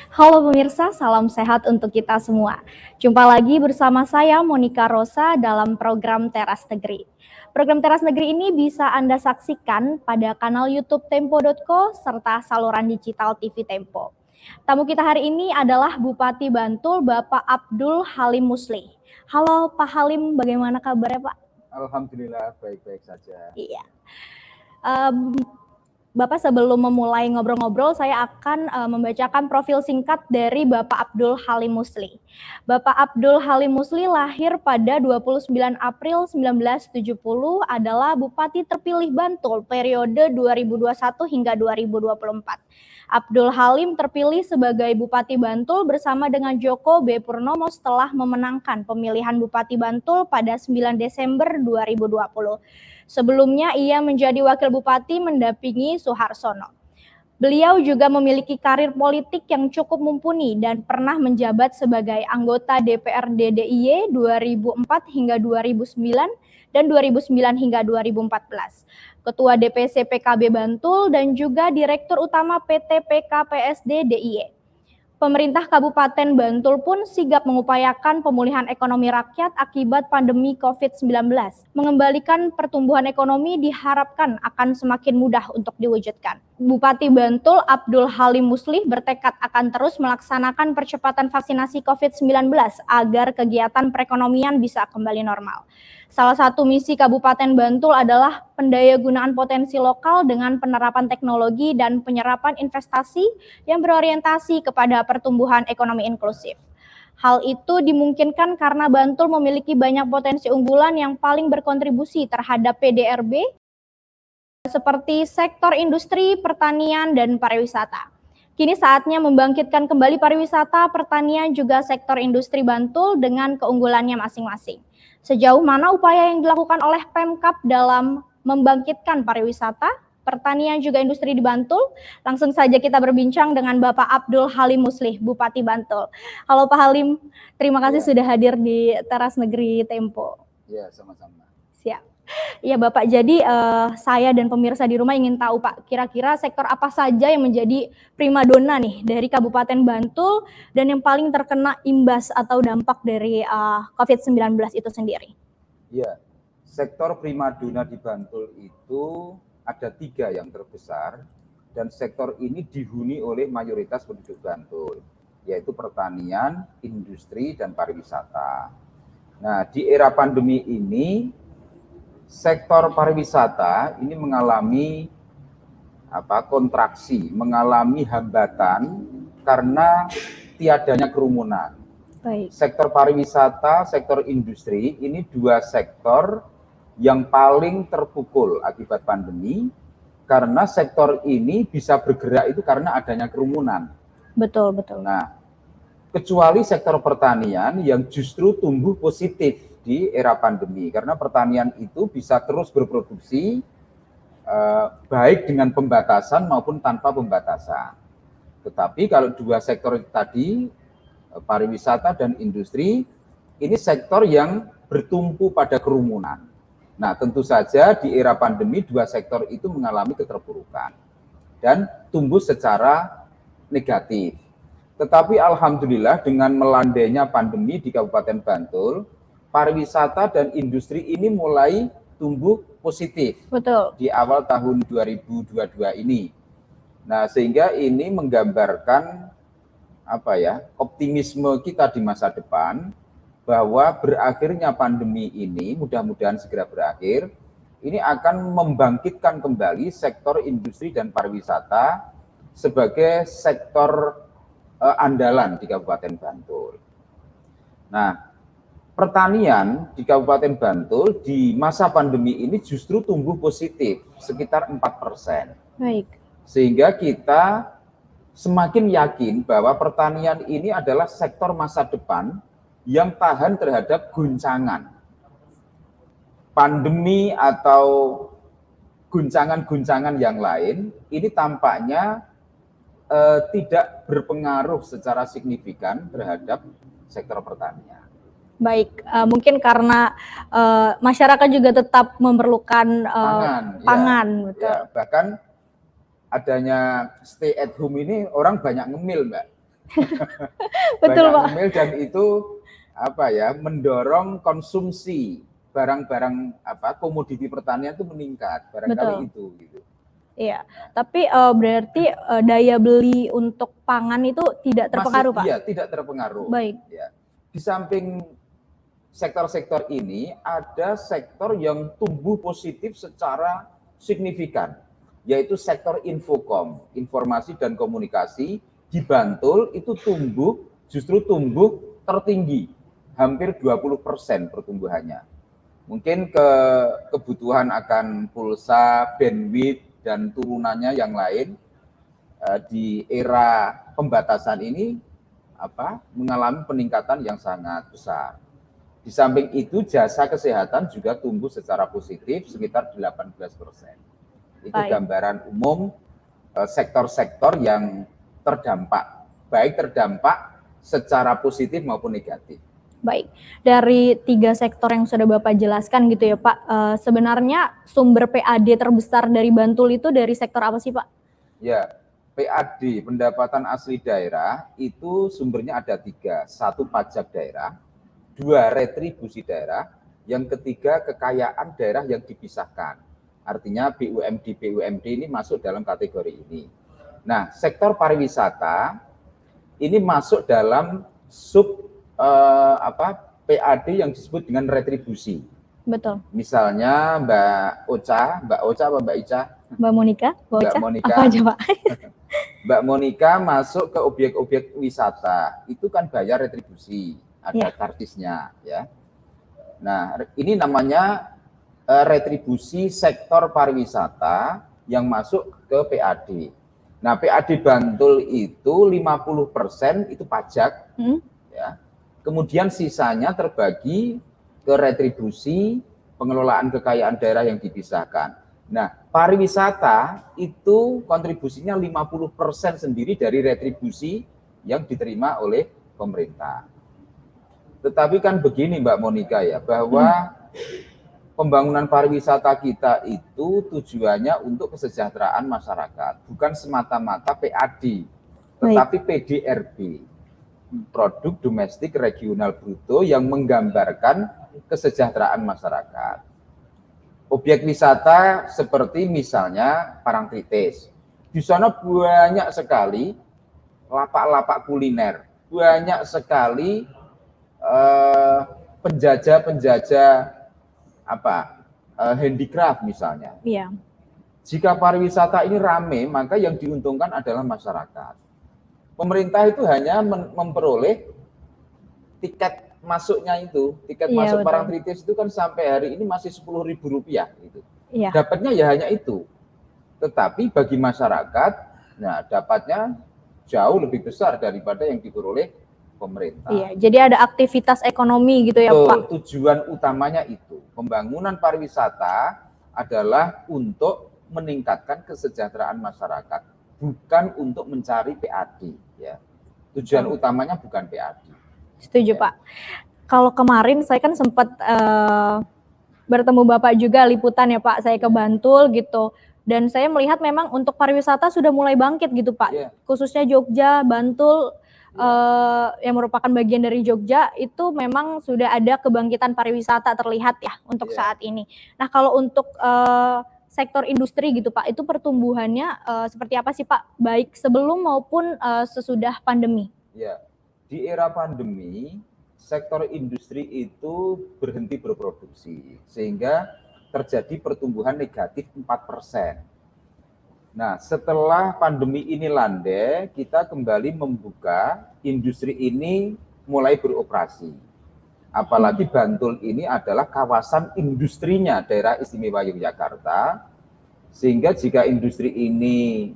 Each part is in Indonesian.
Halo pemirsa, salam sehat untuk kita semua. Jumpa lagi bersama saya Monica Rosa dalam program Teras Negeri. Program Teras Negeri ini bisa Anda saksikan pada kanal YouTube Tempo.co serta saluran digital TV Tempo. Tamu kita hari ini adalah Bupati Bantul, Bapak Abdul Halim Muslih. Halo Pak Halim, bagaimana kabarnya Pak? Alhamdulillah baik-baik saja. Iya. Bapak, sebelum memulai ngobrol-ngobrol, saya akan membacakan profil singkat dari Bapak Abdul Halim Muslih. Bapak Abdul Halim Muslih lahir pada 29 April 1970, adalah Bupati terpilih Bantul periode 2021 hingga 2024. Abdul Halim terpilih sebagai Bupati Bantul bersama dengan Joko B. Purnomo setelah memenangkan pemilihan Bupati Bantul pada 9 Desember 2020. Sebelumnya ia menjadi wakil bupati mendampingi Suharsono. Beliau juga memiliki karir politik yang cukup mumpuni dan pernah menjabat sebagai anggota DPRD DIY 2004 hingga 2009 dan 2009 hingga 2014. Ketua DPC PKB Bantul dan juga Direktur Utama PT PKPSD DIY. Pemerintah Kabupaten Bantul pun sigap mengupayakan pemulihan ekonomi rakyat akibat pandemi COVID-19. Mengembalikan pertumbuhan ekonomi diharapkan akan semakin mudah untuk diwujudkan. Bupati Bantul Abdul Halim Muslih bertekad akan terus melaksanakan percepatan vaksinasi COVID-19 agar kegiatan perekonomian bisa kembali normal. Salah satu misi Kabupaten Bantul adalah pendayagunaan potensi lokal dengan penerapan teknologi dan penyerapan investasi yang berorientasi kepada pertumbuhan ekonomi inklusif. Hal itu dimungkinkan karena Bantul memiliki banyak potensi unggulan yang paling berkontribusi terhadap PDRB seperti sektor industri, pertanian, dan pariwisata. Kini saatnya membangkitkan kembali pariwisata, pertanian, juga sektor industri Bantul dengan keunggulannya masing-masing. Sejauh mana upaya yang dilakukan oleh Pemkab dalam membangkitkan pariwisata, pertanian, juga industri di Bantul? Langsung saja kita berbincang dengan Bapak Abdul Halim Muslih, Bupati Bantul. Halo Pak Halim, terima kasih sudah hadir di Teras Negeri Tempo. Ya, sama-sama. Siap. Ya Bapak, jadi saya dan pemirsa di rumah ingin tahu Pak, kira-kira sektor apa saja yang menjadi primadona nih dari Kabupaten Bantul dan yang paling terkena imbas atau dampak dari COVID-19 itu sendiri? Ya, sektor primadona di Bantul itu ada 3 yang terbesar dan sektor ini dihuni oleh mayoritas penduduk Bantul, yaitu pertanian, industri, dan pariwisata. Nah, di era pandemi ini sektor pariwisata ini mengalami kontraksi, mengalami hambatan karena tiadanya kerumunan. Baik. Sektor pariwisata, sektor industri ini 2 sektor yang paling terpukul akibat pandemi karena sektor ini bisa bergerak itu karena adanya kerumunan. Betul, betul. Nah, kecuali sektor pertanian yang justru tumbuh positif di era pandemi karena pertanian itu bisa terus berproduksi baik dengan pembatasan maupun tanpa pembatasan. Tetapi kalau 2 sektor tadi, pariwisata dan industri, ini sektor yang bertumpu pada kerumunan. Nah, tentu saja di era pandemi 2 sektor itu mengalami keterpurukan dan tumbuh secara negatif. Tetapi alhamdulillah dengan melandainya pandemi di Kabupaten Bantul, pariwisata dan industri ini mulai tumbuh positif. Betul. Di awal tahun 2022 ini. Nah, sehingga ini menggambarkan optimisme kita di masa depan bahwa berakhirnya pandemi ini mudah-mudahan segera berakhir, ini akan membangkitkan kembali sektor industri dan pariwisata sebagai sektor andalan di Kabupaten Bantul. Nah, pertanian di Kabupaten Bantul di masa pandemi ini justru tumbuh positif sekitar 4%. Baik. Sehingga kita semakin yakin bahwa pertanian ini adalah sektor masa depan yang tahan terhadap guncangan pandemi atau guncangan-guncangan yang lain. Ini tampaknya tidak berpengaruh secara signifikan terhadap sektor pertanian. Baik, mungkin karena masyarakat juga tetap memerlukan pangan, betul. Ya, bahkan adanya stay at home ini orang banyak ngemil, Mbak. Betul, banyak Pak. ngemil dan itu mendorong konsumsi barang-barang komoditi pertanian itu meningkat, barangkali Betul. itu gitu. Iya, tapi berarti daya beli untuk pangan itu tidak terpengaruh, Pak? Iya, tidak terpengaruh. Baik. Ya. Di samping sektor-sektor ini, ada sektor yang tumbuh positif secara signifikan, yaitu sektor infokom, informasi dan komunikasi. Di Bantul itu justru tumbuh tertinggi, hampir 20% pertumbuhannya. Mungkin kebutuhan akan pulsa, bandwidth, dan turunannya yang lain di era pembatasan ini mengalami peningkatan yang sangat besar. Di samping itu jasa kesehatan juga tumbuh secara positif sekitar 18%. Itu gambaran umum sektor-sektor yang terdampak, baik terdampak secara positif maupun negatif. Baik, dari 3 sektor yang sudah Bapak jelaskan gitu ya Pak, sebenarnya sumber PAD terbesar dari Bantul itu dari sektor apa sih Pak? Ya, PAD, pendapatan asli daerah, itu sumbernya ada 3. 1 pajak daerah, 2 retribusi daerah, yang ketiga kekayaan daerah yang dipisahkan. Artinya BUMD ini masuk dalam kategori ini. Nah, sektor pariwisata ini masuk dalam sub PAD yang disebut dengan retribusi. Betul. Misalnya Mbak Ocha apa Mbak Ica? Mbak Monika, Mbak Monika. Apa aja Pak? Mbak Monika masuk ke objek-objek wisata, itu kan bayar retribusi, ada kartisnya ya. Nah, ini namanya retribusi sektor pariwisata yang masuk ke PAD. Nah, PAD Bantul itu 50% itu pajak, ya. Kemudian sisanya terbagi ke retribusi, pengelolaan kekayaan daerah yang dipisahkan. Nah, pariwisata itu kontribusinya 50% sendiri dari retribusi yang diterima oleh pemerintah. Tetapi kan begini Mbak Monika ya, bahwa pembangunan pariwisata kita itu tujuannya untuk kesejahteraan masyarakat, bukan semata-mata PAD, tetapi PDRB, produk domestik regional bruto yang menggambarkan kesejahteraan masyarakat. Objek wisata seperti misalnya Parangtritis, di sana banyak sekali lapak-lapak kuliner, banyak sekali penjajah handicraft misalnya. Iya. Jika pariwisata ini ramai, maka yang diuntungkan adalah masyarakat. Pemerintah itu hanya memperoleh tiket masuknya itu, tiket masuk Parangtritis itu kan sampai hari ini masih Rp10.000 gitu. Iya. Dapatnya ya hanya itu. Tetapi bagi masyarakat, nah dapatnya jauh lebih besar daripada yang diperoleh pemerintah. Iya, jadi ada aktivitas ekonomi gitu ya Pak. Tujuan utamanya itu, pembangunan pariwisata adalah untuk meningkatkan kesejahteraan masyarakat, bukan untuk mencari PAD. Ya. Tujuan utamanya bukan PAD. Setuju ya. Pak. Kalau kemarin saya kan sempat bertemu Bapak juga liputan ya Pak, saya ke Bantul gitu. Dan saya melihat memang untuk pariwisata sudah mulai bangkit gitu Pak, khususnya Jogja, Bantul, yang merupakan bagian dari Jogja itu memang sudah ada kebangkitan pariwisata terlihat ya untuk saat ini. Nah kalau untuk sektor industri gitu Pak, itu pertumbuhannya seperti apa sih Pak, baik sebelum maupun sesudah pandemi? Ya, di era pandemi sektor industri itu berhenti berproduksi sehingga terjadi pertumbuhan negatif 4%. Nah, setelah pandemi ini landai, kita kembali membuka industri ini mulai beroperasi. Apalagi Bantul ini adalah kawasan industrinya daerah istimewa Yogyakarta, sehingga jika industri ini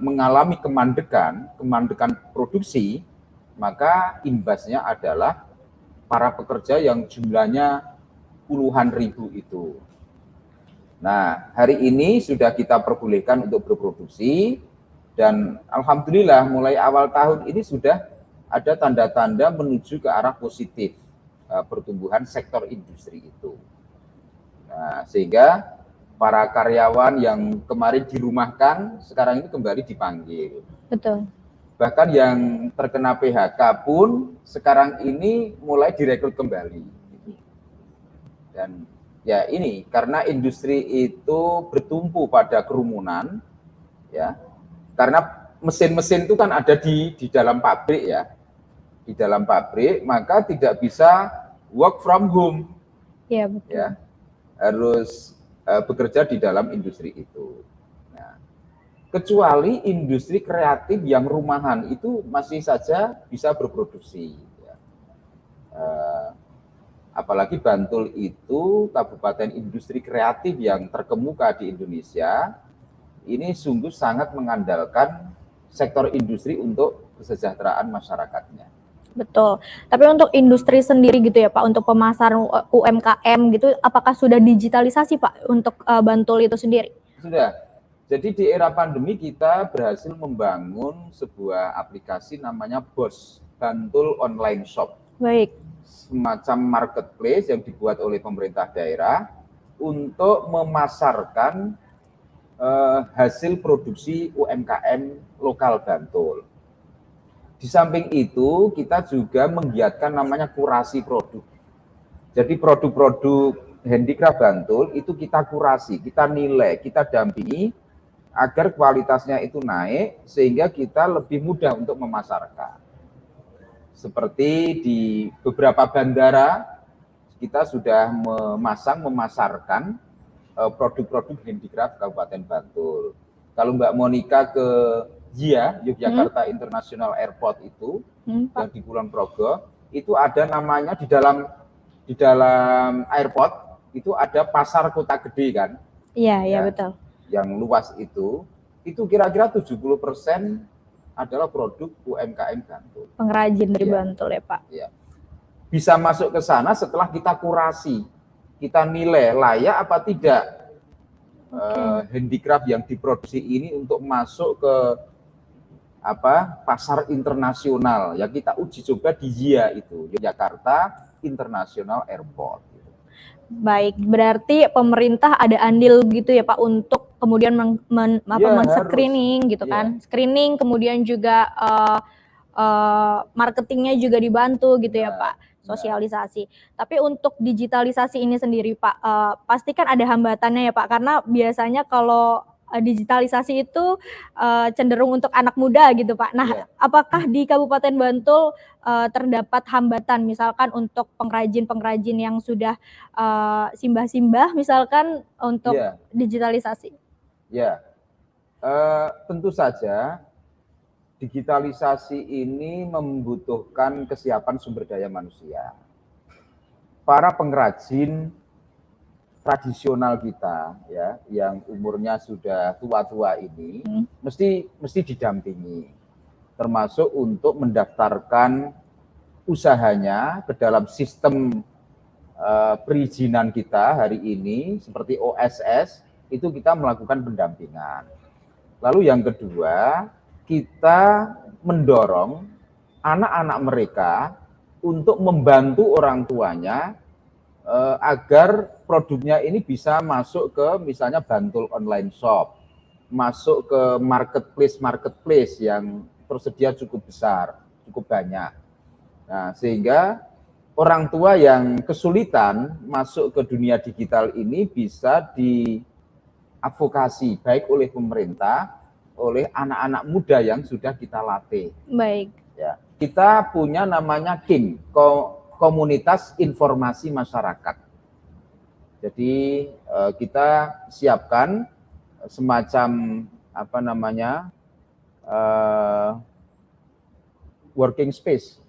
mengalami kemandekan produksi, maka imbasnya adalah para pekerja yang jumlahnya puluhan ribu itu. Nah, hari ini sudah kita perbolehkan untuk berproduksi dan alhamdulillah mulai awal tahun ini sudah ada tanda-tanda menuju ke arah positif pertumbuhan sektor industri itu. Nah, sehingga para karyawan yang kemarin dirumahkan sekarang ini kembali dipanggil. Betul. Bahkan yang terkena PHK pun sekarang ini mulai direkrut kembali. Dan ya ini karena industri itu bertumpu pada kerumunan, ya. Karena mesin-mesin itu kan ada di dalam pabrik ya, di dalam pabrik, maka tidak bisa work from home. Iya, betul. Ya, harus bekerja di dalam industri itu. Nah, kecuali industri kreatif yang rumahan itu masih saja bisa berproduksi. Ya. Apalagi Bantul itu kabupaten industri kreatif yang terkemuka di Indonesia, ini sungguh sangat mengandalkan sektor industri untuk kesejahteraan masyarakatnya. Betul. Tapi untuk industri sendiri gitu ya Pak, untuk pemasaran UMKM gitu, apakah sudah digitalisasi Pak untuk Bantul itu sendiri? Sudah. Jadi di era pandemi kita berhasil membangun sebuah aplikasi namanya BOS, Bantul Online Shop. Baik. Semacam marketplace yang dibuat oleh pemerintah daerah untuk memasarkan hasil produksi UMKM lokal Bantul. Di samping itu, kita juga menggiatkan namanya kurasi produk. Jadi produk-produk handicraft Bantul itu kita kurasi, kita nilai, kita dampingi agar kualitasnya itu naik sehingga kita lebih mudah untuk memasarkan. Seperti di beberapa bandara kita sudah memasarkan produk-produk handicraft Kabupaten Bantul. Kalau Mbak Monica ke YIA, Yogyakarta International Airport itu yang di Kulon Progo, itu ada namanya di dalam airport itu ada pasar kota gede kan? Iya, iya betul. Yang luas itu kira-kira 70% adalah produk UMKM Bantul. Pengrajin dari Bantul ya Pak. Iya. Bisa masuk ke sana setelah kita kurasi, kita nilai layak apa tidak handicraft yang diproduksi ini untuk masuk ke pasar internasional. Ya kita uji coba di YIA itu, Yogyakarta International Airport. Baik, berarti pemerintah ada andil gitu ya Pak untuk kemudian men-screening gitu kan, screening kemudian juga marketingnya juga dibantu gitu ya Pak, sosialisasi. Tapi untuk digitalisasi ini sendiri Pak, pasti kan ada hambatannya ya Pak, karena biasanya kalau digitalisasi itu cenderung untuk anak muda gitu Pak. Nah, apakah di Kabupaten Bantul terdapat hambatan misalkan untuk pengrajin-pengrajin yang sudah simbah-simbah misalkan untuk digitalisasi? Ya, tentu saja digitalisasi ini membutuhkan kesiapan sumber daya manusia. Para pengrajin tradisional kita ya yang umurnya sudah tua-tua ini mesti didampingi, termasuk untuk mendaftarkan usahanya ke dalam sistem perizinan kita hari ini seperti OSS, itu kita melakukan pendampingan. Lalu yang kedua, kita mendorong anak-anak mereka untuk membantu orang tuanya agar produknya ini bisa masuk ke misalnya Bantul Online Shop, masuk ke marketplace yang tersedia cukup besar, cukup banyak. Nah, sehingga orang tua yang kesulitan masuk ke dunia digital ini bisa diadvokasi baik oleh pemerintah, oleh anak-anak muda yang sudah kita latih. Baik. Ya, kita punya namanya KIM, Komunitas Informasi Masyarakat. Jadi kita siapkan semacam working space,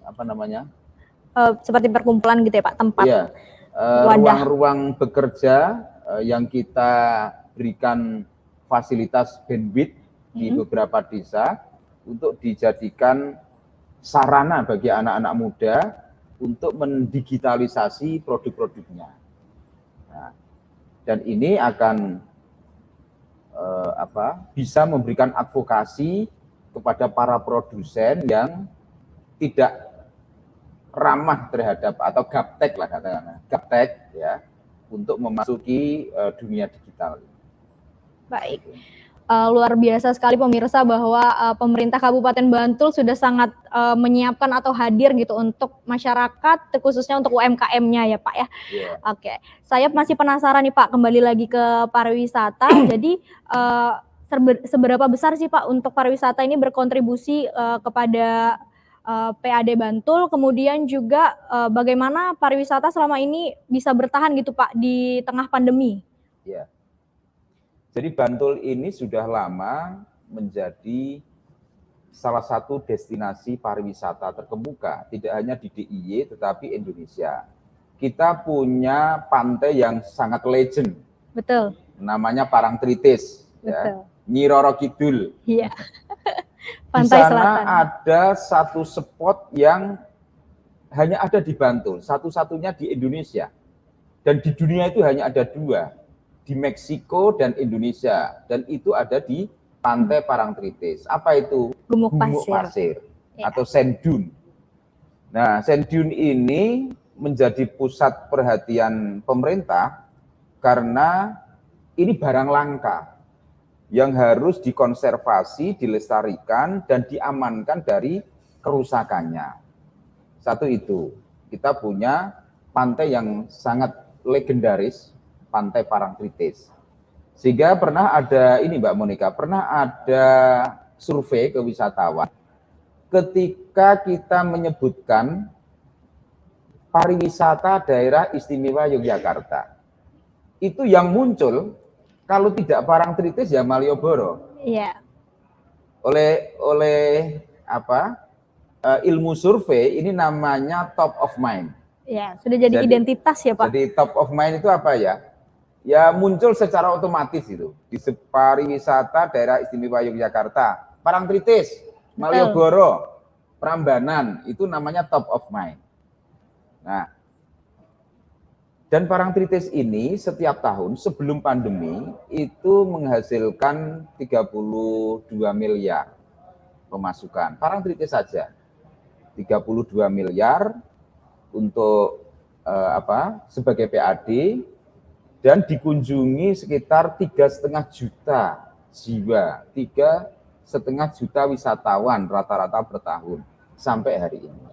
seperti perkumpulan gitu ya Pak, tempat. Iya, ruang-ruang bekerja yang kita berikan fasilitas bandwidth di beberapa desa untuk dijadikan sarana bagi anak-anak muda untuk mendigitalisasi produk-produknya. Nah, dan ini akan bisa memberikan advokasi kepada para produsen yang tidak ramah terhadap atau gaptek lah katakanlah, gaptek ya, untuk memasuki dunia digital. Baik. luar biasa sekali pemirsa bahwa pemerintah Kabupaten Bantul sudah sangat menyiapkan atau hadir gitu untuk masyarakat, khususnya untuk UMKM-nya ya Pak ya. Yeah. Oke, saya masih penasaran nih Pak, kembali lagi ke pariwisata. Jadi seberapa besar sih Pak untuk pariwisata ini berkontribusi kepada PAD Bantul, kemudian juga bagaimana pariwisata selama ini bisa bertahan gitu Pak di tengah pandemi? Ya. Jadi Bantul ini sudah lama menjadi salah satu destinasi pariwisata terkemuka, tidak hanya di DIY tetapi Indonesia. Kita punya pantai yang sangat legend. Betul. Namanya Parangtritis, ya. Nyi Roro Kidul. Iya. Pantai Selatan. Di sana ada satu spot yang hanya ada di Bantul, satu-satunya di Indonesia. Dan di dunia itu hanya ada dua, di Meksiko dan Indonesia, dan itu ada di Pantai Parangtritis. Apa itu? Gumuk pasir atau sand dune. Nah, sand dune ini menjadi pusat perhatian pemerintah karena ini barang langka yang harus dikonservasi, dilestarikan, dan diamankan dari kerusakannya. Satu itu, kita punya pantai yang sangat legendaris, Pantai Parangtritis. Sehingga pernah ada ini Mbak Monika, pernah ada survei ke wisatawan ketika kita menyebutkan pariwisata daerah istimewa Yogyakarta. Itu yang muncul kalau tidak Parangtritis ya Malioboro. Iya. Oleh ilmu survei ini namanya top of mind. Ya, sudah jadi identitas ya Pak. Jadi top of mind itu apa ya? Ya muncul secara otomatis itu di pariwisata daerah istimewa Yogyakarta, Parangtritis, Malioboro, Prambanan, itu namanya top of mind. Nah, dan Parangtritis ini setiap tahun sebelum pandemi itu menghasilkan 32 miliar pemasukan. Parangtritis saja 32 miliar untuk sebagai PAD, dan dikunjungi sekitar 3,5 juta jiwa, 3,5 juta wisatawan rata-rata per tahun sampai hari ini.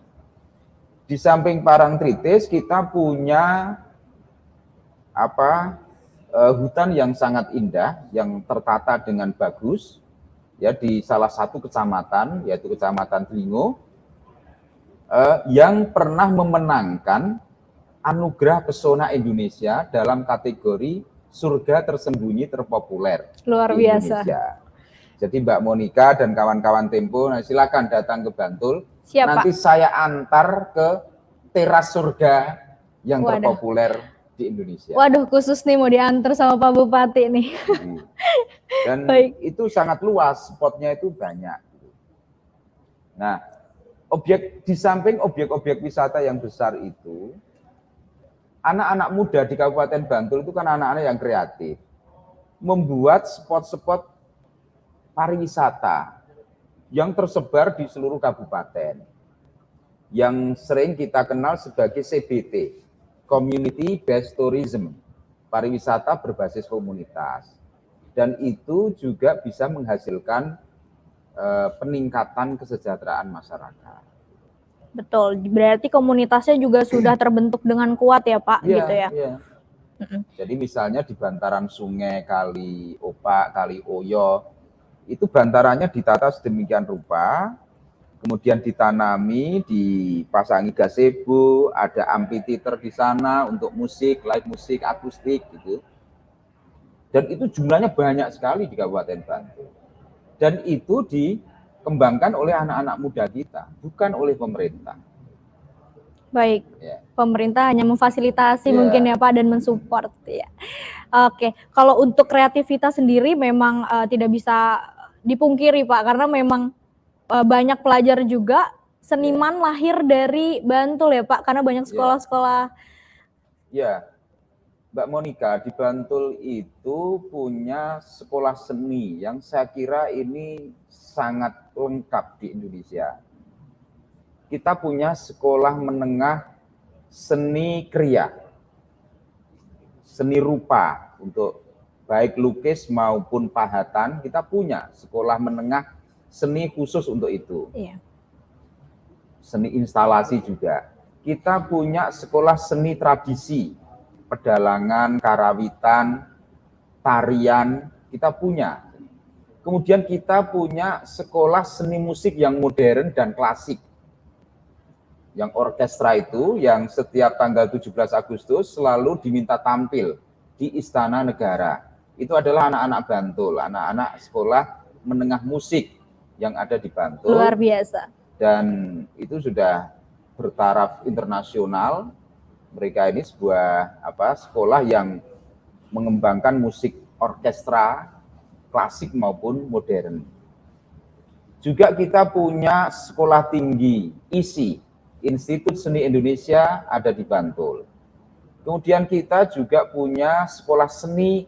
Di samping Parangtritis kita punya hutan yang sangat indah, yang tertata dengan bagus, ya di salah satu kecamatan, yaitu Kecamatan Dlingo, yang pernah memenangkan Anugerah Pesona Indonesia dalam kategori surga tersembunyi terpopuler. Luar biasa. Indonesia. Jadi Mbak Monika dan kawan-kawan Tempo, silakan datang ke Bantul. Siap, nanti Pak. Saya antar ke teras surga yang terpopuler di Indonesia. Waduh, khusus nih mau diantar sama Pak Bupati nih. Dan itu sangat luas, spotnya itu banyak. Nah, di samping objek-objek wisata yang besar itu, anak-anak muda di Kabupaten Bantul itu kan anak-anak yang kreatif, membuat spot-spot pariwisata yang tersebar di seluruh kabupaten, yang sering kita kenal sebagai CBT, Community Based Tourism, pariwisata berbasis komunitas, dan itu juga bisa menghasilkan peningkatan kesejahteraan masyarakat. Betul, berarti komunitasnya juga sudah terbentuk dengan kuat ya Pak, gitu ya? Iya. Jadi misalnya di bantaran sungai, Kali Opak, Kali Oyo, itu bantarannya ditata sedemikian rupa, kemudian ditanami, dipasangi gazebo, ada amphitheater di sana untuk musik, live musik, akustik gitu. Dan itu jumlahnya banyak sekali di Kabupaten Bantul. Dan itu dikembangkan oleh anak-anak muda kita, bukan oleh pemerintah. Baik, pemerintah hanya memfasilitasi mungkin ya Pak dan mensupport ya. Oke, kalau untuk kreativitas sendiri memang tidak bisa dipungkiri Pak, karena memang banyak pelajar juga seniman lahir dari Bantul ya Pak, karena banyak sekolah-sekolah. Ya, Mbak Monika, di Bantul itu punya sekolah seni yang saya kira ini sangat lengkap di Indonesia. Kita punya sekolah menengah seni kriya, seni rupa untuk baik lukis maupun pahatan, kita punya sekolah menengah seni khusus untuk itu. Iya. Seni instalasi juga. Kita punya sekolah seni tradisi, pedalangan, karawitan, tarian, kita punya. Kemudian kita punya sekolah seni musik yang modern dan klasik. Yang orkestra itu yang setiap tanggal 17 Agustus selalu diminta tampil di Istana Negara. Itu adalah anak-anak Bantul, anak-anak sekolah menengah musik yang ada di Bantul. Luar biasa. Dan itu sudah bertaraf internasional. Mereka ini sebuah sekolah yang mengembangkan musik orkestra klasik maupun modern. Juga kita punya sekolah tinggi ISI, Institut Seni Indonesia, ada di Bantul. Kemudian kita juga punya sekolah seni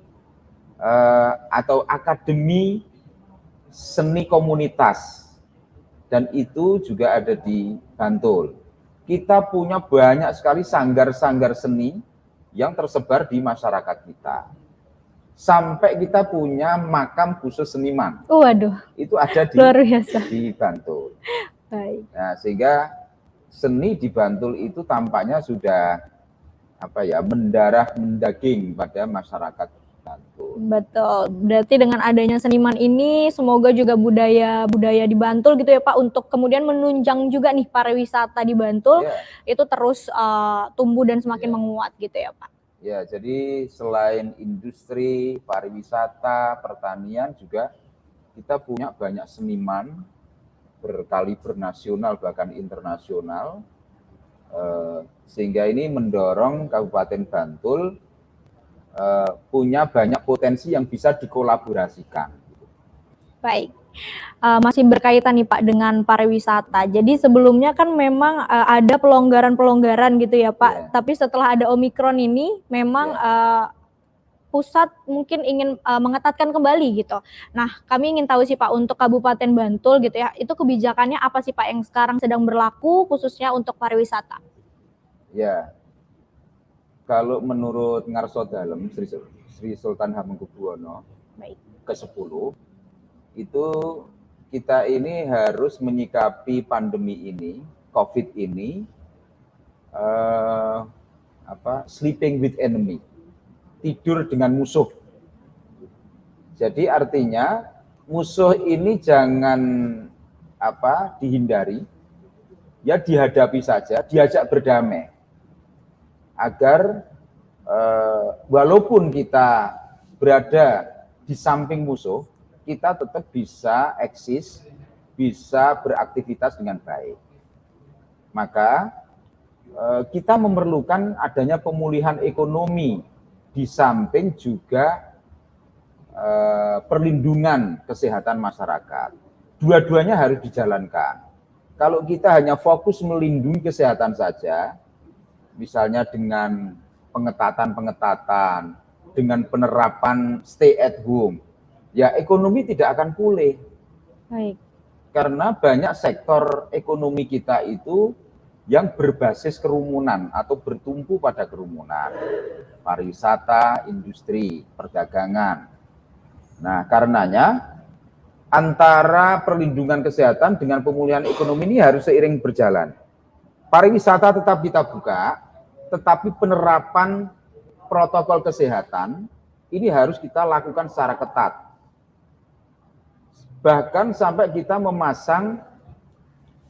atau akademi seni komunitas, dan itu juga ada di Bantul. Kita punya banyak sekali sanggar-sanggar seni yang tersebar di masyarakat kita. Sampai kita punya makam khusus seniman. Waduh. Itu ada luar biasa di Bantul. Baik. Nah, sehingga seni di Bantul itu tampaknya sudah mendarah mendaging pada masyarakat Bantul. Betul. Berarti dengan adanya seniman ini, semoga juga budaya di Bantul gitu ya Pak, untuk kemudian menunjang juga nih pariwisata di Bantul, itu terus tumbuh dan semakin menguat gitu ya Pak. Ya, jadi selain industri, pariwisata, pertanian juga kita punya banyak seniman berkaliber nasional bahkan internasional, sehingga ini mendorong Kabupaten Bantul punya banyak potensi yang bisa dikolaborasikan. Baik, masih berkaitan nih Pak dengan pariwisata. Jadi sebelumnya kan memang ada pelonggaran-pelonggaran gitu ya Pak, tapi setelah ada Omikron ini memang pusat mungkin ingin mengetatkan kembali gitu. Nah, kami ingin tahu sih Pak, untuk Kabupaten Bantul gitu ya, itu kebijakannya apa sih Pak yang sekarang sedang berlaku khususnya untuk pariwisata? Ya, kalau menurut Ngarso Dalem, Sri Sultan Hamengkubuwono ke-10, itu kita ini harus menyikapi pandemi ini, COVID ini, sleeping with enemy, tidur dengan musuh. Jadi artinya musuh ini jangan dihindari, ya dihadapi saja, diajak berdamai, agar walaupun kita berada di samping musuh, kita tetap bisa eksis, bisa beraktivitas dengan baik. Maka kita memerlukan adanya pemulihan ekonomi di samping juga perlindungan kesehatan masyarakat. Dua-duanya harus dijalankan. Kalau kita hanya fokus melindungi kesehatan saja, misalnya dengan pengetatan, dengan penerapan stay at home, ya ekonomi tidak akan pulih. Baik. Karena banyak sektor ekonomi kita itu yang berbasis kerumunan atau bertumpu pada kerumunan. Pariwisata, industri, perdagangan. Nah, karenanya antara perlindungan kesehatan dengan pemulihan ekonomi ini harus seiring berjalan. Pariwisata tetap kita buka, tetapi penerapan protokol kesehatan ini harus kita lakukan secara ketat. Bahkan sampai kita memasang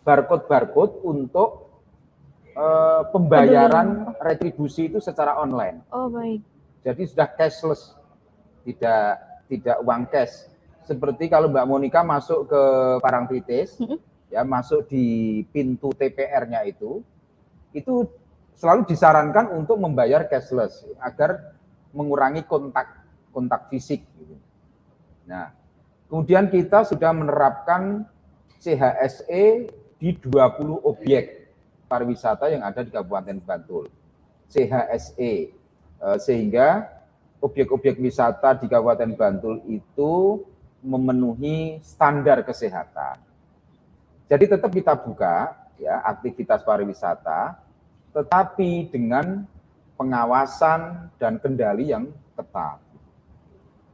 barcode untuk pembayaran retribusi itu secara online. Oh, baik. Jadi sudah cashless, tidak uang cash. Seperti kalau Mbak Monica masuk ke Parangtritis, ya masuk di pintu TPR-nya itu selalu disarankan untuk membayar cashless agar mengurangi kontak fisik. Nah, kemudian kita sudah menerapkan CHSE di 20 objek pariwisata yang ada di Kabupaten Bantul. CHSE, sehingga objek-objek wisata di Kabupaten Bantul itu memenuhi standar kesehatan. Jadi tetap kita buka ya aktivitas pariwisata, tetapi dengan pengawasan dan kendali yang ketat.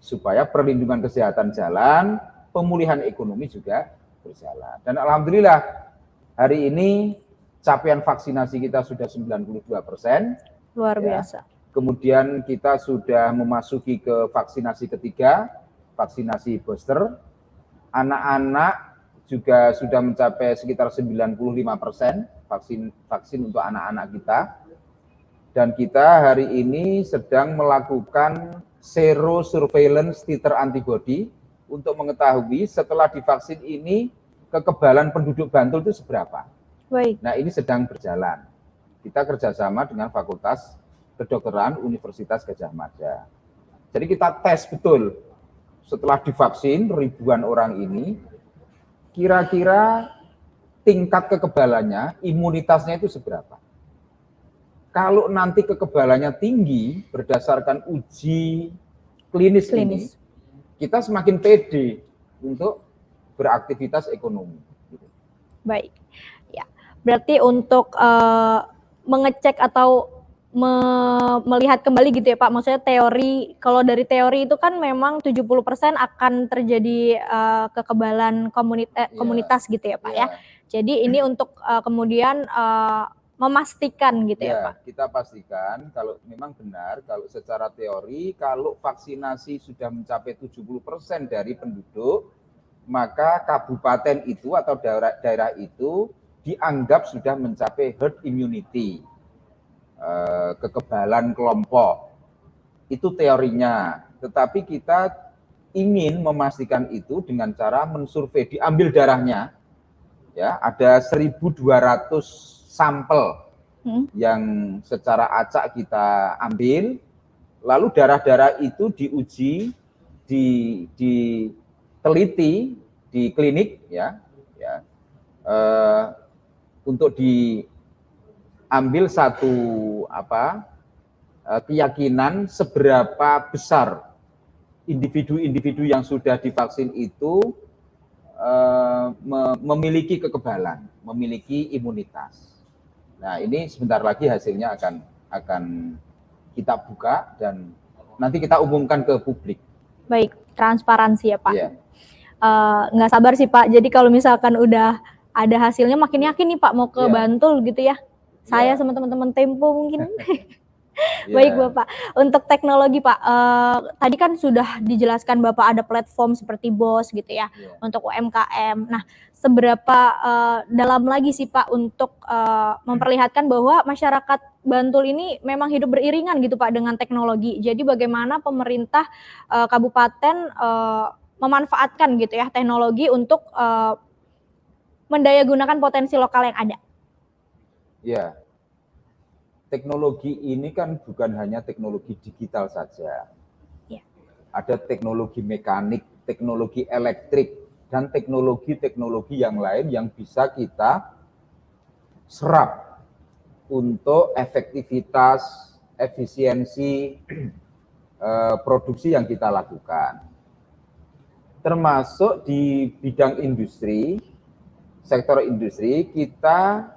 supaya perlindungan kesehatan jalan, pemulihan ekonomi juga berjalan. Dan alhamdulillah hari ini capaian vaksinasi kita sudah 92%. Luar biasa. Kemudian kita sudah memasuki ke vaksinasi ketiga, vaksinasi booster. Anak-anak juga sudah mencapai sekitar 95% vaksin untuk anak-anak kita. Dan kita hari ini sedang melakukan sero surveillance titer antibody untuk mengetahui setelah divaksin ini kekebalan penduduk Bantul itu seberapa. Baik. Nah, ini sedang berjalan. Kita kerjasama dengan Fakultas Kedokteran Universitas Gadjah Mada. Jadi kita tes betul setelah divaksin ribuan orang ini, kira-kira tingkat kekebalannya, imunitasnya itu seberapa. Kalau nanti kekebalannya tinggi berdasarkan uji klinis ini, kita semakin pede untuk beraktivitas ekonomi. Baik, ya. Berarti untuk mengecek atau melihat kembali gitu ya Pak, maksudnya teori, kalau dari teori itu kan memang 70% akan terjadi kekebalan komunitas gitu ya Pak ya. Jadi ini untuk kemudian memastikan gitu ya Pak. Kita pastikan kalau memang benar, kalau secara teori, kalau vaksinasi sudah mencapai 70% dari penduduk, maka kabupaten itu atau daerah itu dianggap sudah mencapai herd immunity, kekebalan kelompok. Itu teorinya. Tetapi kita ingin memastikan itu dengan cara mensurvei, diambil darahnya, ya ada 1.200 sampel yang secara acak kita ambil, lalu darah-darah itu diuji, diteliti di klinik, untuk diambil satu keyakinan seberapa besar individu-individu yang sudah divaksin itu memiliki kekebalan, memiliki imunitas. Nah, ini sebentar lagi hasilnya akan kita buka dan nanti kita umumkan ke publik. Baik, transparansi ya Pak. Iya. Nggak sabar sih Pak, jadi kalau misalkan udah ada hasilnya makin yakin nih Pak mau ke Bantul gitu ya. Saya sama teman-teman Tempo mungkin. Baik Bapak, untuk teknologi Pak, tadi kan sudah dijelaskan Bapak ada platform seperti BOS gitu ya, untuk UMKM. Nah, seberapa dalam lagi sih Pak untuk memperlihatkan bahwa masyarakat Bantul ini memang hidup beriringan gitu Pak dengan teknologi. Jadi bagaimana pemerintah kabupaten memanfaatkan gitu ya teknologi untuk mendayagunakan potensi lokal yang ada. Ya. Teknologi ini kan bukan hanya teknologi digital saja. Ya. Ada teknologi mekanik, teknologi elektrik, dan teknologi-teknologi yang lain yang bisa kita serap untuk efektivitas, efisiensi produksi yang kita lakukan. Termasuk di bidang industri, sektor industri, kita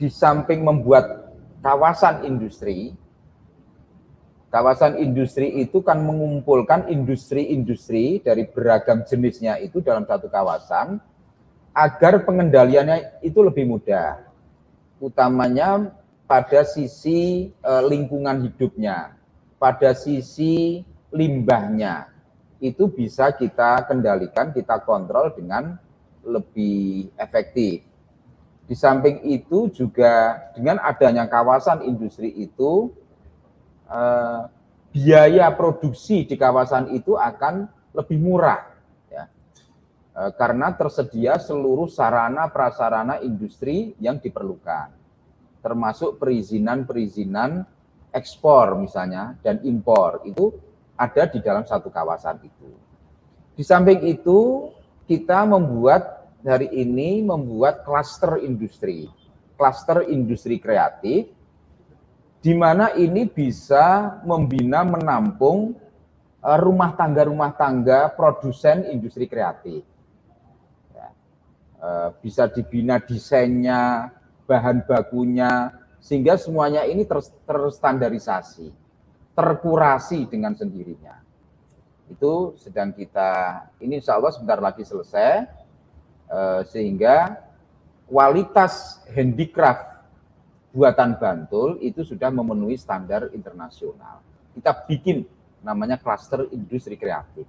di samping membuat kawasan industri itu kan mengumpulkan industri-industri dari beragam jenisnya itu dalam satu kawasan agar pengendaliannya itu lebih mudah, utamanya pada sisi lingkungan hidupnya, pada sisi limbahnya, itu bisa kita kendalikan, kita kontrol dengan lebih efektif. Di samping itu juga dengan adanya kawasan industri itu, biaya produksi di kawasan itu akan lebih murah, ya, karena tersedia seluruh sarana prasarana industri yang diperlukan, termasuk perizinan ekspor misalnya dan impor itu ada di dalam satu kawasan itu. Di samping itu kita hari ini membuat klaster industri kreatif, di mana ini bisa membina, menampung rumah tangga produsen industri kreatif. Ya. Bisa dibina desainnya, bahan bakunya, sehingga semuanya ini terstandarisasi, terkurasi dengan sendirinya. Itu sedang kita, ini insya Allah sebentar lagi selesai, sehingga kualitas handicraft buatan Bantul itu sudah memenuhi standar internasional. Kita bikin namanya klaster industri kreatif.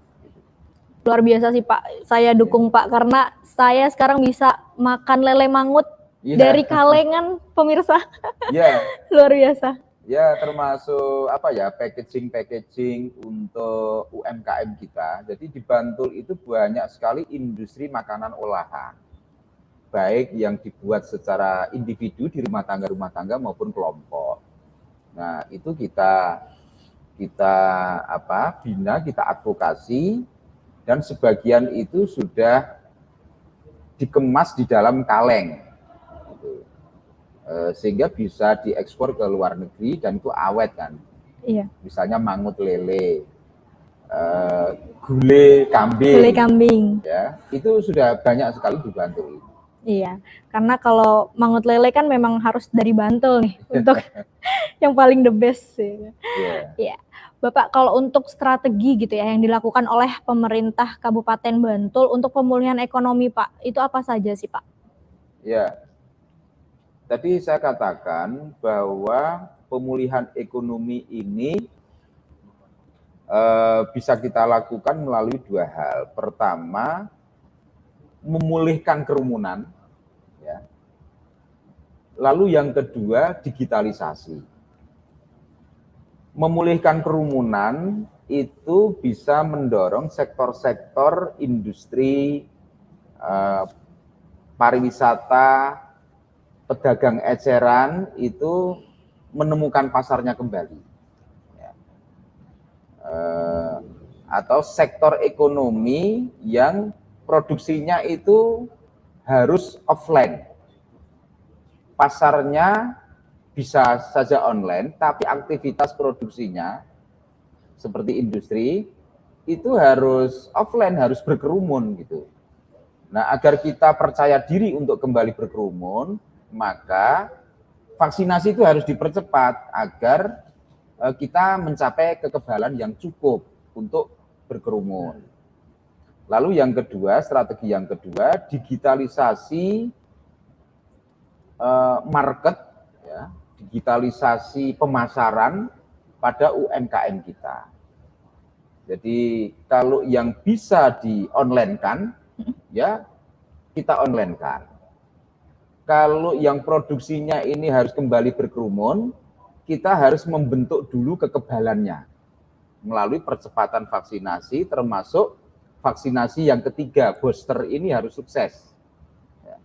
Luar biasa sih Pak, saya dukung Pak, karena saya sekarang bisa makan lele mangut dari kalengan pemirsa. Luar biasa. Ya, termasuk packaging untuk UMKM kita. Jadi di Bantul itu banyak sekali industri makanan olahan, baik yang dibuat secara individu di rumah tangga maupun kelompok. Nah, itu kita bina, kita advokasi, dan sebagian itu sudah dikemas di dalam kaleng. Sehingga bisa diekspor ke luar negeri dan itu awet kan. Iya. Misalnya mangut lele, gulai kambing. Ya, itu sudah banyak sekali di Bantul. Iya, karena kalau mangut lele kan memang harus dari Bantul nih untuk yang paling the best sih. Iya. Bapak, kalau untuk strategi gitu ya yang dilakukan oleh pemerintah Kabupaten Bantul untuk pemulihan ekonomi Pak, itu apa saja sih Pak? Ya, tadi saya katakan bahwa pemulihan ekonomi ini bisa kita lakukan melalui dua hal. Pertama, memulihkan kerumunan, ya. Lalu yang kedua, digitalisasi. Memulihkan kerumunan itu bisa mendorong sektor-sektor industri, pariwisata, pedagang eceran itu menemukan pasarnya kembali, ya. Atau sektor ekonomi yang produksinya itu harus offline, pasarnya bisa saja online, tapi aktivitas produksinya seperti industri itu harus offline, harus berkerumun gitu. Nah, agar kita percaya diri untuk kembali berkerumun, maka vaksinasi itu harus dipercepat agar kita mencapai kekebalan yang cukup untuk berkerumun. Lalu yang kedua, strategi yang kedua, digitalisasi market, ya, digitalisasi pemasaran pada UMKM kita. Jadi kalau yang bisa di-online-kan, ya kita online-kan. Kalau yang produksinya ini harus kembali berkerumun, kita harus membentuk dulu kekebalannya melalui percepatan vaksinasi, termasuk vaksinasi yang ketiga, booster ini harus sukses. Ya.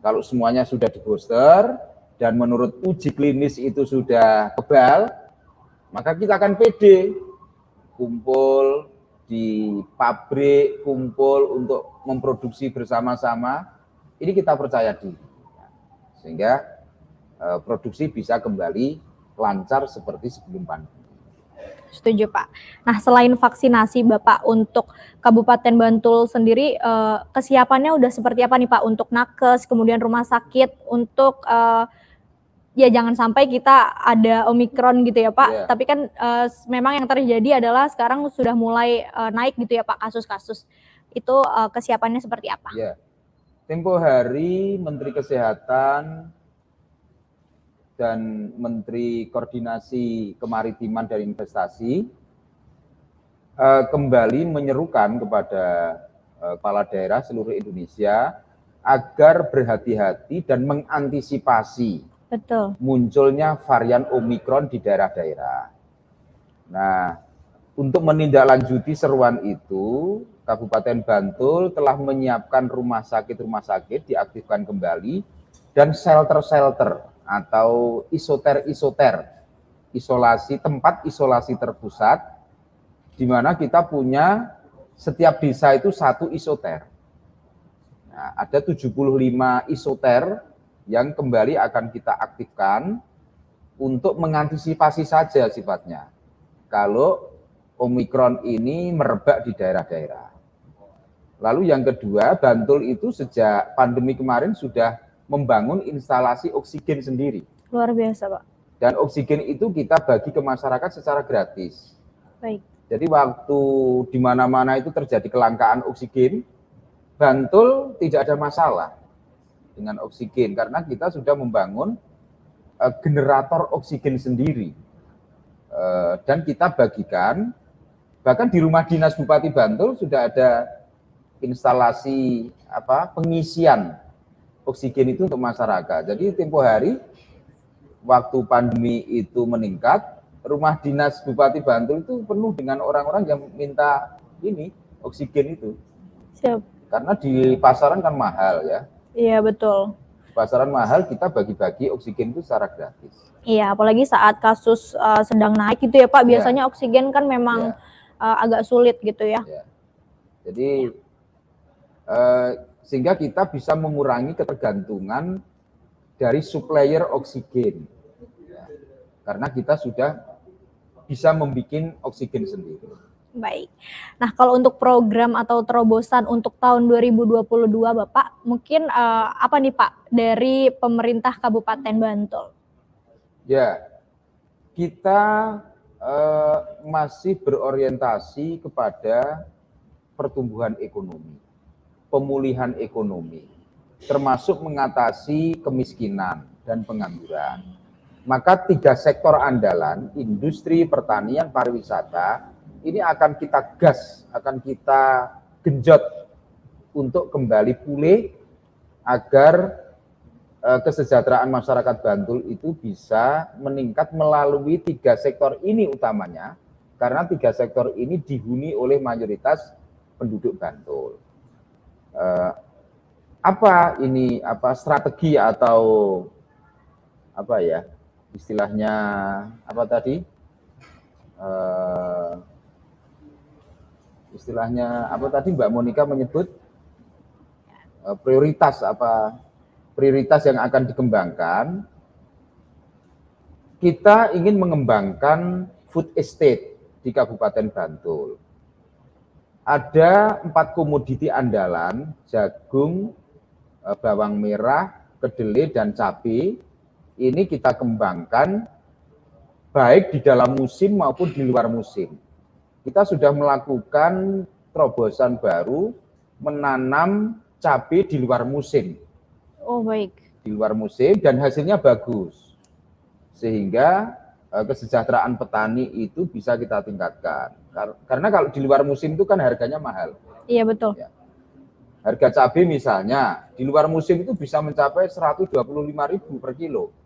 Kalau semuanya sudah di booster dan menurut uji klinis itu sudah kebal, maka kita akan pede kumpul di pabrik, kumpul untuk memproduksi bersama-sama. Ini kita percaya diri, sehingga produksi bisa kembali lancar seperti sebelum pandemi. Setuju Pak. Nah, selain vaksinasi Bapak, untuk Kabupaten Bantul sendiri kesiapannya udah seperti apa nih Pak untuk nakes, kemudian rumah sakit untuk ya jangan sampai kita ada Omikron gitu ya Pak. Yeah. Tapi kan memang yang terjadi adalah sekarang sudah mulai naik gitu ya Pak kasus-kasus. Itu kesiapannya seperti apa? Yeah. Tempo hari Menteri Kesehatan dan Menteri Koordinasi Kemaritiman dan Investasi kembali menyerukan kepada kepala daerah seluruh Indonesia agar berhati-hati dan mengantisipasi munculnya varian Omikron di daerah-daerah. Nah, untuk menindaklanjuti seruan itu, Kabupaten Bantul telah menyiapkan rumah sakit diaktifkan kembali dan shelter-shelter atau isoter, tempat isolasi terpusat, di mana kita punya setiap desa itu satu isoter. Nah, ada 75 isoter yang kembali akan kita aktifkan untuk mengantisipasi saja sifatnya kalau Omikron ini merebak di daerah-daerah. Lalu yang kedua, Bantul itu sejak pandemi kemarin sudah membangun instalasi oksigen sendiri. Luar biasa, Pak. Dan oksigen itu kita bagi ke masyarakat secara gratis. Baik. Jadi waktu di mana-mana itu terjadi kelangkaan oksigen, Bantul tidak ada masalah dengan oksigen karena kita sudah membangun generator oksigen sendiri. Dan kita bagikan, bahkan di rumah dinas Bupati Bantul sudah ada instalasi pengisian oksigen itu untuk masyarakat. Jadi tempo hari waktu pandemi itu meningkat, rumah dinas Bupati Bantul itu penuh dengan orang-orang yang minta ini oksigen itu. Siap. Karena di pasaran kan mahal ya. Iya betul. Di pasaran mahal kita bagi-bagi oksigen itu secara gratis. Iya, apalagi saat kasus sedang naik gitu ya Pak. Biasanya oksigen kan memang agak sulit gitu ya. Jadi sehingga kita bisa mengurangi ketergantungan dari supplier oksigen. Karena kita sudah bisa membuat oksigen sendiri. Baik. Nah, kalau untuk program atau terobosan untuk tahun 2022 Bapak, mungkin apa nih Pak dari pemerintah Kabupaten Bantul? Ya, kita masih berorientasi kepada pertumbuhan ekonomi, pemulihan ekonomi, termasuk mengatasi kemiskinan dan pengangguran. Maka 3 sektor andalan, industri, pertanian, pariwisata, ini akan kita gas, akan kita genjot untuk kembali pulih agar kesejahteraan masyarakat Bantul itu bisa meningkat melalui 3 sektor ini utamanya, karena 3 sektor ini dihuni oleh mayoritas penduduk Bantul. Strategi atau istilahnya Mbak Monika menyebut prioritas yang akan dikembangkan. Kita ingin mengembangkan food estate di Kabupaten Bantul. Ada 4 komoditi andalan, jagung, bawang merah, kedelai, dan cabai. Ini kita kembangkan baik di dalam musim maupun di luar musim. Kita sudah melakukan terobosan baru menanam cabai di luar musim. Oh baik. Di luar musim dan hasilnya bagus. Sehingga kesejahteraan petani itu bisa kita tingkatkan. Karena kalau di luar musim itu kan harganya mahal. Iya betul. Ya. Harga cabai misalnya di luar musim itu bisa mencapai 125.000 per kilo.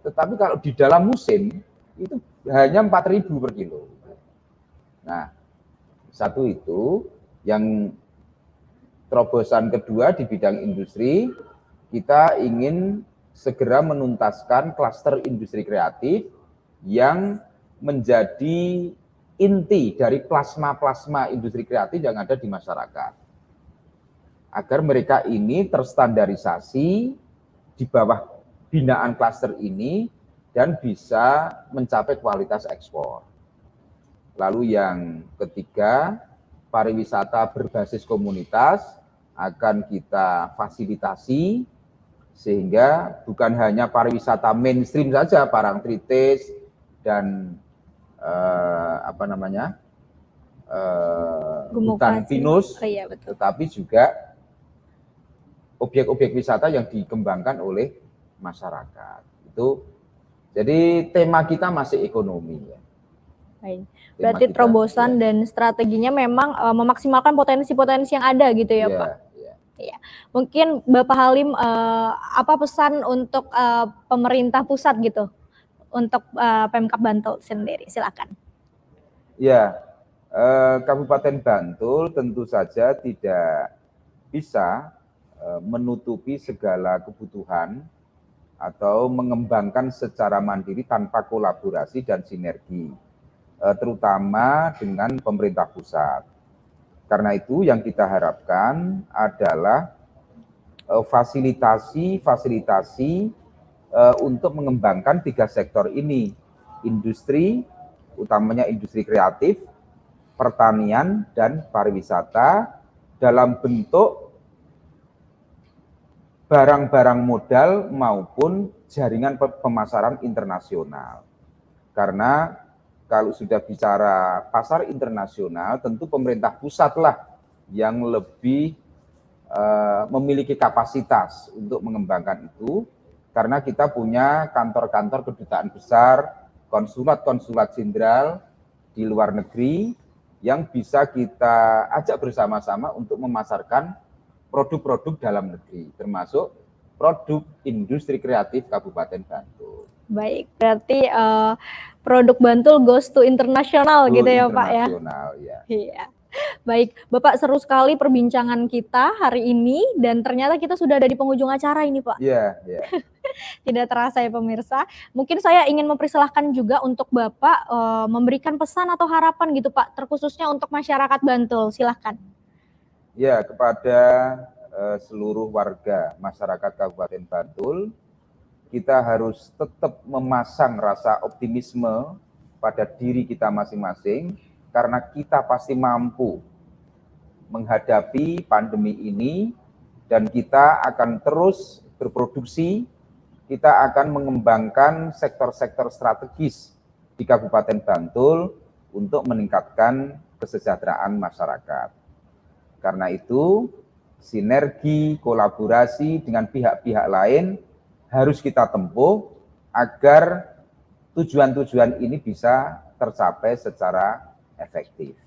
Tetapi kalau di dalam musim itu hanya 4.000 per kilo. Nah, satu itu. Yang terobosan kedua di bidang industri, kita ingin segera menuntaskan klaster industri kreatif yang menjadi inti dari plasma-plasma industri kreatif yang ada di masyarakat. Agar mereka ini terstandarisasi di bawah binaan klaster ini dan bisa mencapai kualitas ekspor. Lalu yang ketiga, pariwisata berbasis komunitas akan kita fasilitasi sehingga bukan hanya pariwisata mainstream saja, Parangtritis dan hutan pinus, tetapi juga objek-objek wisata yang dikembangkan oleh masyarakat. Itu jadi tema kita masih ekonomi ya. Berarti terobosan dan strateginya memang memaksimalkan potensi-potensi yang ada gitu ya Pak? Iya. Mungkin Bapak Halim apa pesan untuk pemerintah pusat gitu untuk Pemkab Bantul sendiri? Silakan. Ya, Kabupaten Bantul tentu saja tidak bisa menutupi segala kebutuhan atau mengembangkan secara mandiri tanpa kolaborasi dan sinergi, terutama dengan pemerintah pusat. Karena itu yang kita harapkan adalah fasilitasi untuk mengembangkan 3 sektor ini, industri, utamanya industri kreatif, pertanian, dan pariwisata dalam bentuk barang-barang modal maupun jaringan pemasaran internasional. Karena kalau sudah bicara pasar internasional, tentu pemerintah pusatlah yang lebih memiliki kapasitas untuk mengembangkan itu, karena kita punya kantor-kantor kedutaan besar, konsulat-konsulat jenderal di luar negeri yang bisa kita ajak bersama-sama untuk memasarkan produk-produk dalam negeri, termasuk produk industri kreatif Kabupaten Bantul. Baik, berarti produk Bantul goes to internasional gitu ya Pak ya? Internasional, ya. Iya. Baik, Bapak, seru sekali perbincangan kita hari ini dan ternyata kita sudah ada di penghujung acara ini Pak. Iya, iya. Tidak terasa ya pemirsa. Mungkin saya ingin mempersilahkan juga untuk Bapak memberikan pesan atau harapan gitu Pak, terkhususnya untuk masyarakat Bantul. Silahkan. Ya, kepada seluruh warga masyarakat Kabupaten Bantul, kita harus tetap memasang rasa optimisme pada diri kita masing-masing, karena kita pasti mampu menghadapi pandemi ini dan kita akan terus berproduksi, kita akan mengembangkan sektor-sektor strategis di Kabupaten Bantul untuk meningkatkan kesejahteraan masyarakat. Karena itu, sinergi, kolaborasi dengan pihak-pihak lain harus kita tempuh agar tujuan-tujuan ini bisa tercapai secara efektif.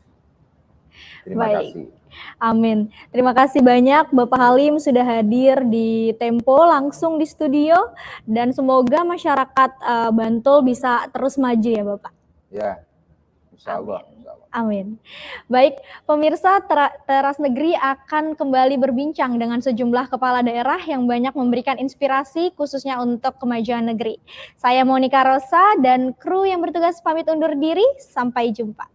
Terima kasih. Amin. Terima kasih banyak Bapak Halim sudah hadir di Tempo langsung di studio, dan semoga masyarakat Bantul bisa terus maju ya Bapak. Ya, insya Allah. Amin. Baik, pemirsa, Teras Negeri akan kembali berbincang dengan sejumlah kepala daerah yang banyak memberikan inspirasi khususnya untuk kemajuan negeri. Saya Monica Rosa dan kru yang bertugas pamit undur diri, sampai jumpa.